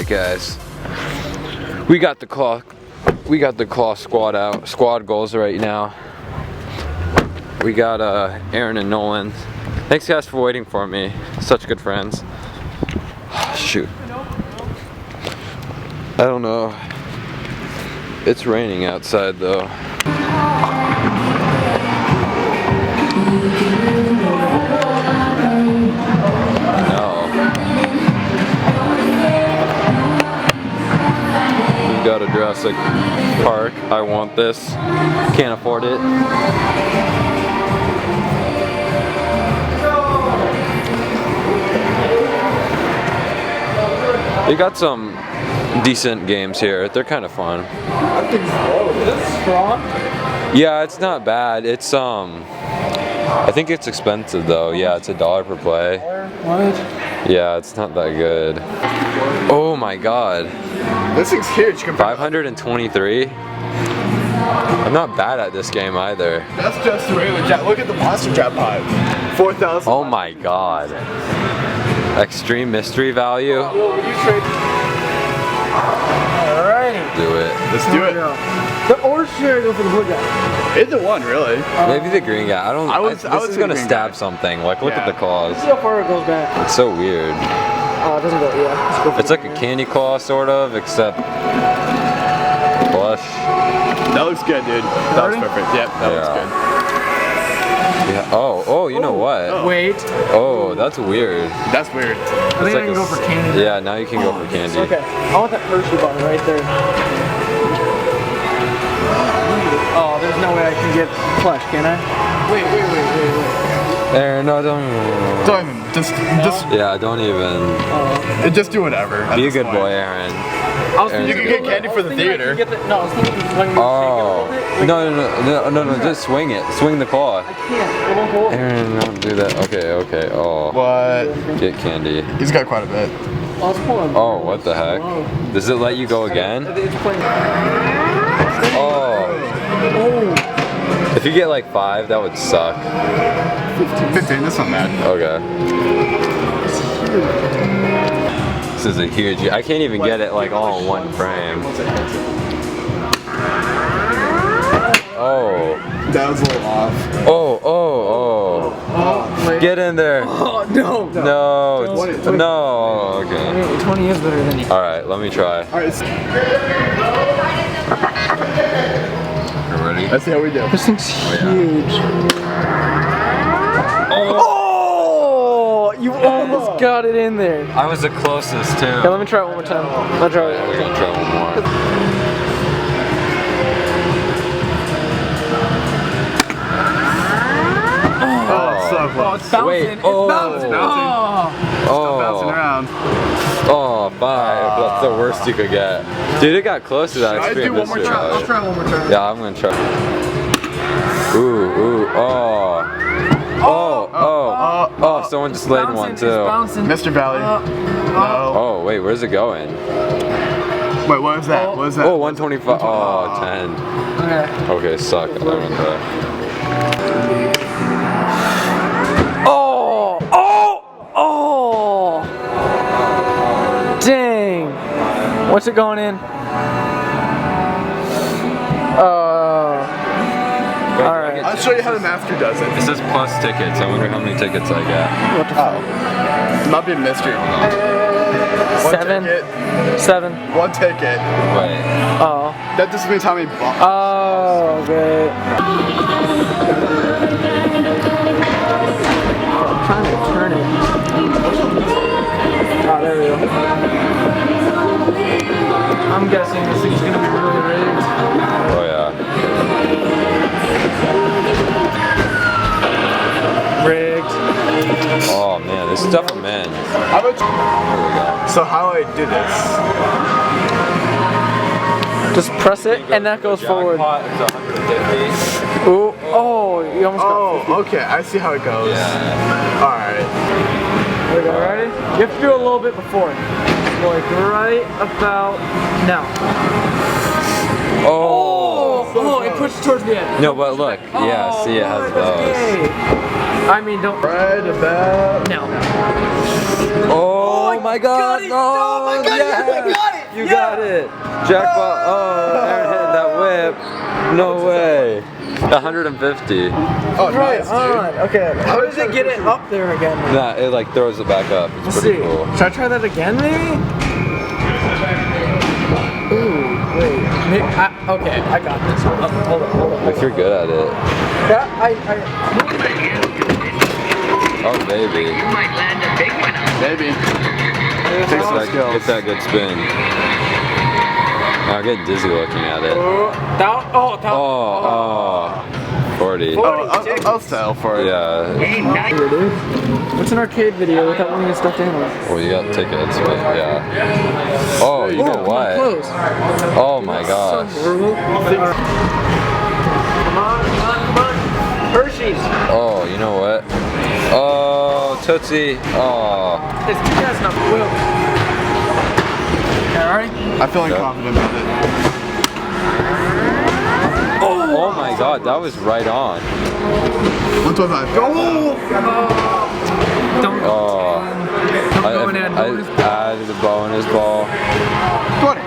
guys. We got the claw squad goals right now. We got Aaron and Nolan. Thanks guys for waiting for me. Such good friends. Shoot. I don't know. It's raining outside though. Got a Jurassic Park. I want this. Can't afford it. They got some decent games here. They're kind of fun. Is this strong? Yeah, it's not bad. It's I think it's expensive though. Yeah, it's $1 per play. What? Yeah, it's not that good. Oh my god. This thing's huge. 523. I'm not bad at this game either. That's just the regular jack. Look at the monster jackpot. 4,000. Oh my god. Extreme mystery value. Alrighty. Do it. Let's do it. Or should I go for the blue guy? Either one, really. Maybe the green guy. This is gonna stab something. Like, look at the claws. See how far it goes back. It's so weird. Oh, it doesn't go. Yeah. It's like a candy claw, sort of, except plush. That looks good, dude. That looks perfect. Yep, that looks good. Yeah. Oh, you know what? Wait. Oh, that's weird. That's weird. I think I can go for candy. Yeah, now you can go for candy. Okay. I want that Hershey bar right there. Oh, there's no way I can get plush, can I? Wait. Aaron, no, don't even. Just. Yeah, don't even. Just do whatever. Be a good boy, Aaron. You can get candy for the theater. No, I was thinking when you shake it a little bit. No, just swing it. Swing the claw. I can't. It won't go. Aaron, don't do that. Okay. Oh. What? Get candy. He's got quite a bit. Oh, what the heck? Does it let you go again? Oh. If you get like 5, that would suck. 15, that's not bad. Okay. This is a huge. I can't even get it like all in one frame. Oh. That was a little off. Oh. Get in there. Oh, no. No. Okay. 20 is better than you. Alright, let me try. Alright. Ready? Let's see how we do. This thing's huge. Oh! You almost got it in there. I was the closest too. Okay, let me try it one more time. I'll try it. We're gonna try one more. It's bouncing. Wait, It's bouncing. Bouncing around. Oh, 5. That's the worst you could get. Dude, it got close to that extreme mystery. I'll try one more time. Yeah, I'm gonna try. Ooh, oh, someone just laid one too. Mr. Valley. No. Oh, wait, where's it going? Wait, what was that? What was that? Oh, 125. Oh, 10. Okay, suck. I'm gonna try. Oh! Dang! What's it going in? Alright. I'll show you how the master does it. It says plus tickets. I wonder how many tickets I get. What the fuck? It might be a mystery. 7. 7. One ticket. Wait. Oh. That just means how many bucks. Oh, great. I'm trying to turn it. Oh, there we go. I'm guessing this thing's gonna be really rigged. Oh, yeah. Rigged. Oh, man, this is tough for men. How about Here we go. So how I do this? Just press it and that goes forward. Jackpot is 150. Ooh, oh, you almost got 50. Okay, I see how it goes. Yeah. Alright. There we go, ready? You have to do it a little bit before. Like right about now. Oh, it pushed towards the end. No, but look. Yeah, see, it has those. Okay. I mean, don't. Right about No. Oh my god, no! Oh my god, yes. you got it! Jackpot! Oh, Aaron hitting that whip. No way. 150. Oh, Right nice, on. dude. Okay. How does it get it up there again? Nah, it like throws it back up. It's Let's pretty see. cool. Should I try that again, maybe? Ooh, wait. Okay, I got this. Hold on. If you're good at it. Yeah, Oh, baby. You might land a big one. Maybe. Get that good spin. I'm getting dizzy looking at it. Down. Oh, 40. Oh, I'll settle for it. Yeah. Hey, nice. What's an arcade video without one of these stuffed animals? Well, you got tickets, but yeah. Oh, you know what? Close. Oh my gosh. Come on. Hershey's. Oh, you know what? Oh, Tootsie. Oh. This has enough wheels. Okay, alright? I'm feeling confident with it. Oh my god, that was right on. 125. Don't go. Oh. Don't go and add bonus. I added a bonus ball. 20.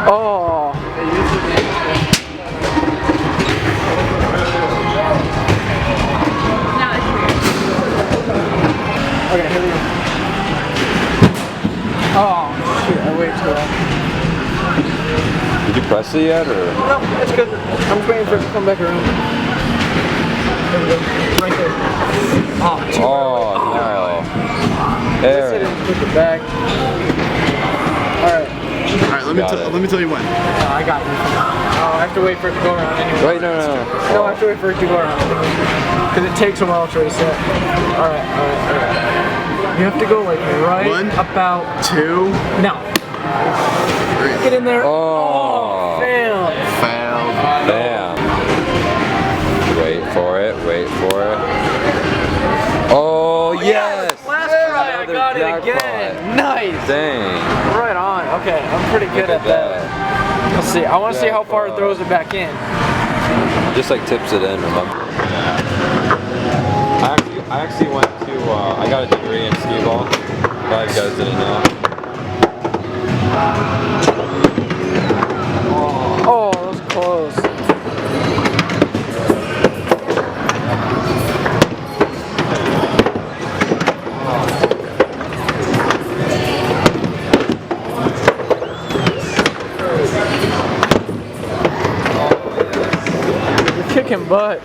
Oh. Okay, here we go. Oh, shoot, I waited too long. Did you press it yet, or? No, it's good. I'm just waiting for it to come back around. There we go. Right there. Oh, Oh, no. Sit Aaron. and push it back. Alright. Alright, let me tell you when. No, I got you. Oh, I have to wait for it to go around anyway. Wait, no. No, I have to wait for it to go around. Because it takes a while to reset. Alright. You have to go like right One, about 2, now. 3. Get in there. Oh. Fail. Failed. Bam. Wait for it. Oh, yes! Last try, I Another got it jackpot. again. Nice. Dang. Right on. Okay, I'm pretty good Look at that. Let's see. I want to see how far it throws it back in. Just like tips it in, remember? I actually went to, I got a degree in skee ball. A lot of you guys didn't know. Oh, that was close. You're kicking butt.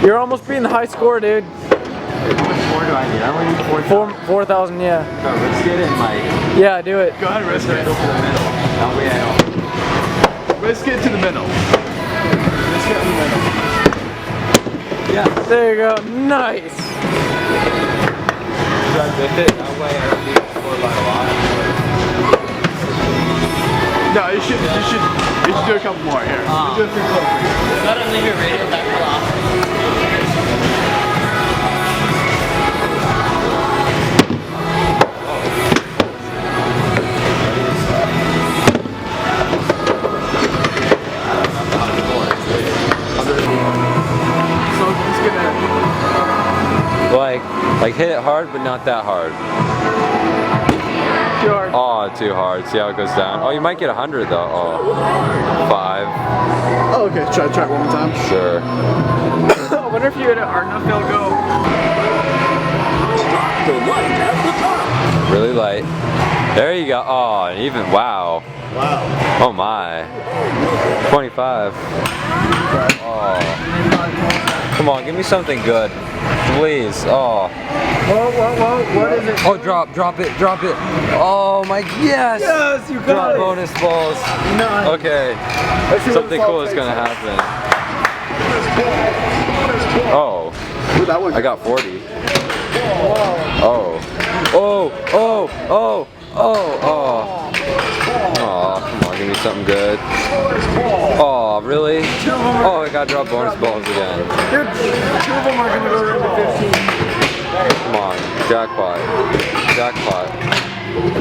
You're almost beating the high score, dude. How much more do I need? I only need 4,000. 4,000, yeah. Let's get in, Mike. Yeah, do it. Go ahead, risk it. Go for the middle. That way I don't. Risk it to the middle. Risk it in the middle. Yeah. There you go. Nice. Drive with it. That way I don't need to score by a lot. No, you should do a couple more here. Do a few close. Gotta leave your radio back off. Like hit it hard, but not that hard. Too hard. Oh, too hard. See how it goes down? Oh, you might get 100 though. Oh, 5. Oh, okay. Try it one more time. Sure. I wonder if you hit it hard enough, they'll go. Really light. There you go. Oh, and even, wow. Wow. Oh my. 25. Oh. Come on, give me something good. Please. Oh. Whoa, what is it? Oh, drop it. Oh my, yes! Yes, you got Drop it. bonus balls. Nice. Okay. Let's see what Something the cool ball is takes. gonna happen. Oh, Ooh, that one. I got 40. Oh. Oh, come on, give me something good. Oh, really? Oh, I gotta drop bonus balls again. Dude, 2 of them are gonna go into 15. Come on, jackpot.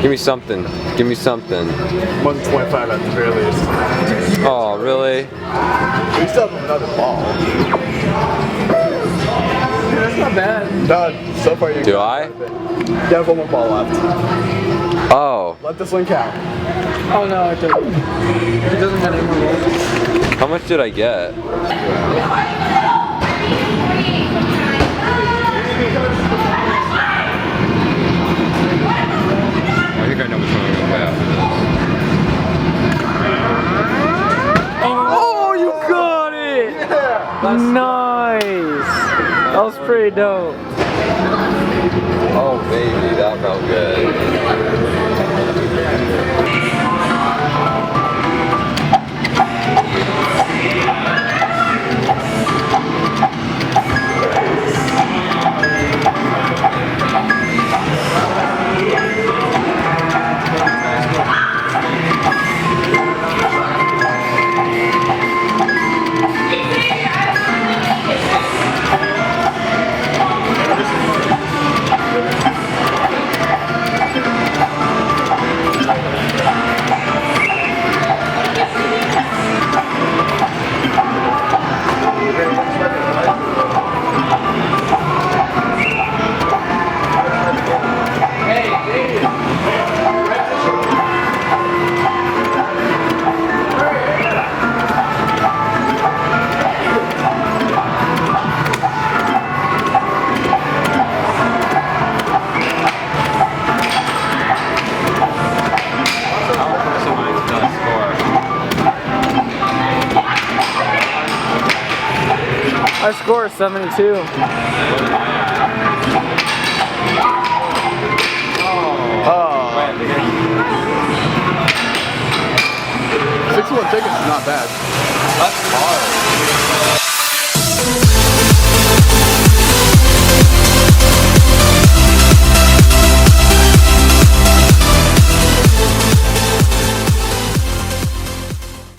Give me something. 125 at the very least. Oh, really? We still have another ball. Dude, that's Not bad. Done. So far you Do I? You have one more ball left. Oh. Let this one count. Oh no, it doesn't. It doesn't have any more rolls. How much did I get? I think I know which one I'm gonna play after this. Oh, you got it! Yeah. Nice. That was pretty dope. Oh baby, that felt good. I scored 72. Oh. 6-1 tickets is not bad. That's hard.